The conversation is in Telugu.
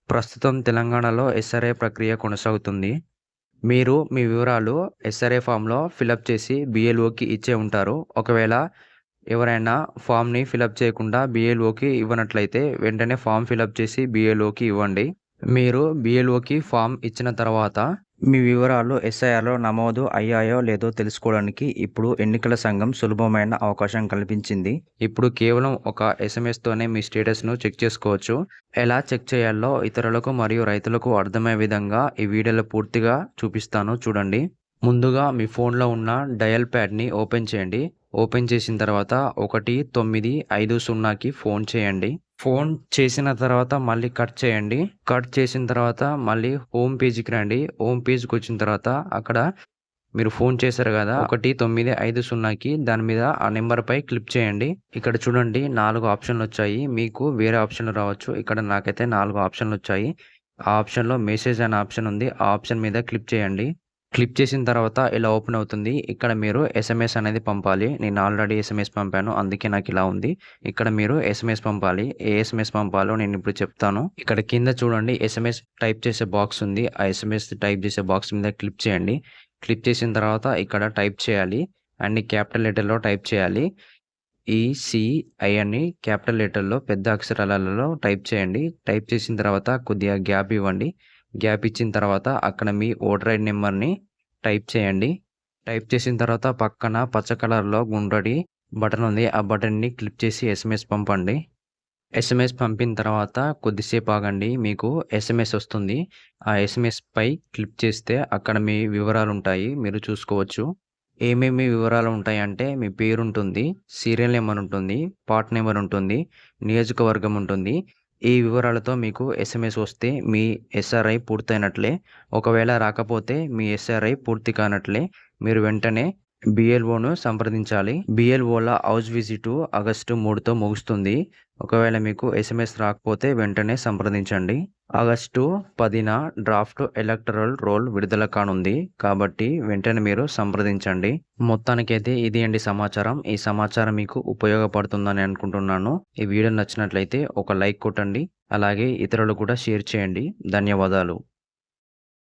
ప్రస్తుతం తెలంగాణలో ఎస్ఆర్ఐ ప్రక్రియ కొనసాగుతుంది. మీరు మీ వివరాలు ఎస్ఆర్ఐ ఫామ్‌లో ఫిలప్ చేసి BLOకి ఇచ్చే ఉంటారు. ఒకవేళ ఎవరైనా ఫామ్‌ని ఫిలప్ చేయకుండా BLOకి ఇవ్వనట్లయితే వెంటనే ఫామ్ ఫిలప్ చేసి BLOకి ఇవ్వండి. మీరు BLOకి ఫామ్ ఇచ్చిన తర్వాత మీ వివరాలు ఎస్ఐఆర్‌లో నమోదు అయ్యాయో లేదో తెలుసుకోవడానికి ఇప్పుడు ఎన్నికల సంఘం సులభమైన అవకాశం కల్పించింది. ఇప్పుడు కేవలం ఒక ఎస్ఎంఎస్తోనే మీ స్టేటస్‌ను చెక్ చేసుకోవచ్చు. ఎలా చెక్ చేయాలో ఇతరులకు మరియు రైతులకు అర్థమయ్యే విధంగా ఈ వీడియోలో పూర్తిగా చూపిస్తాను చూడండి. ముందుగా మీ ఫోన్‌లో ఉన్న డయల్ ప్యాడ్‌ని ఓపెన్ చేయండి. ఓపెన్ చేసిన తర్వాత 1950కి ఫోన్ చేయండి. ఫోన్ చేసిన తర్వాత మళ్ళీ కట్ చేయండి. కట్ చేసిన తర్వాత మళ్ళీ హోమ్ పేజ్‌కి రండి. హోమ్ పేజ్‌కొచ్చిన తర్వాత అక్కడ మీరు ఫోన్ చేశారు గదా! 1950కి దాని మీద ఆ నెంబర్‌పై క్లిక్ చేయండి. ఇక్కడ చూడండి 4 ఆప్షన్‌లొచ్చాయి. మీకు వేరే ఆప్షన్‌లు రావచ్చు. ఇక్కడ నాకైతే 4 ఆప్షన్‌లొచ్చాయి. ఆ ఆప్షన్‌లో మెసేజ్ అనే ఆప్షన్ ఉంది. ఆ ఆప్షన్ మీద క్లిక్ చేయండి. క్లిక్ చేసిన తర్వాత ఇలా ఓపెన్ అవుతుంది. ఇక్కడ మీరు ఎస్ఎంఎస్ అనేది పంపాలి. నేను ఆల్రెడీ ఎస్ఎంఎస్ పంపాను. అందుకే నాకిలా ఉంది. ఇక్కడ మీరు ఎస్ఎంఎస్ పంపాలి. ఏ ఎస్ఎంఎస్ పంపాలో నేనిప్పుడు చెప్తాను. ఇక్కడ కింద చూడండి ఎస్ఎంఎస్ టైప్ చేసే బాక్స్ ఉంది. ఆ ఎస్ఎంఎస్ టైప్ చేసే బాక్స్ మీద క్లిక్ చేయండి. క్లిక్ చేసిన తర్వాత ఇక్కడ టైప్ చేయాలి. అన్ని క్యాపిటల్ లెటర్‌లో టైప్ చేయాలి. ఈసీఐ అని క్యాపిటల్ లెటర్‌లో పెద్ద అక్షరాలలో టైప్ చేయండి. టైప్ చేసిన తర్వాత కొద్దిగా గ్యాప్ ఇవ్వండి. గ్యాప్ ఇచ్చిన తర్వాత అక్కడ మీ ఓటర్ ఐడీ నెంబర్‌ని టైప్ చేయండి. టైప్ చేసిన తర్వాత పక్కన పచ్చ కలర్‌లో గుండ్రటి బటన్ ఉంది. ఆ బటన్‌ని క్లిక్ చేసి ఎస్ఎంఎస్ పంపండి. ఎస్ఎంఎస్ పంపిన తర్వాత కొద్దిసేపు ఆగండి. మీకు ఎస్ఎంఎస్ వస్తుంది. ఆ ఎస్ఎంఎస్‌పై క్లిక్ చేస్తే అక్కడ మీ వివరాలుంటాయి. మీరు చూసుకోవచ్చు. ఏమేమి వివరాలు ఉంటాయంటే మీ పేరుంటుంది, సీరియల్ నెంబర్ ఉంటుంది, పార్ట్ నెంబర్ ఉంటుంది, నియోజకవర్గం ఉంటుంది. ఈ వివరాలతో మీకు ఎస్ఎంఎస్ వస్తే మీ ఎస్ఆర్ఐ పూర్తయినట్లే. ఒకవేళ రాకపోతే మీ ఎస్ఆర్ఐ పూర్తి కానట్లే. మీరు వెంటనే BLOను సంప్రదించాలి. BLOల హౌస్ విజిటు ఆగస్టు 3తో ముగుస్తుంది. ఒకవేళ మీకు ఎస్ఎంఎస్ రాకపోతే వెంటనే సంప్రదించండి. ఆగస్టు 10న డ్రాఫ్ట్ ఎలక్టరల్ రోల్ విడుదల కానుంది. కాబట్టి వెంటనే మీరు సంప్రదించండి. మొత్తానికైతే ఇది అండి సమాచారం. ఈ సమాచారం మీకు ఉపయోగపడుతుందని అనుకుంటున్నాను. ఈ వీడియో నచ్చినట్లయితే ఒక లైక్ కొట్టండి. అలాగే ఇతరులకు కూడా షేర్ చేయండి. ధన్యవాదాలు.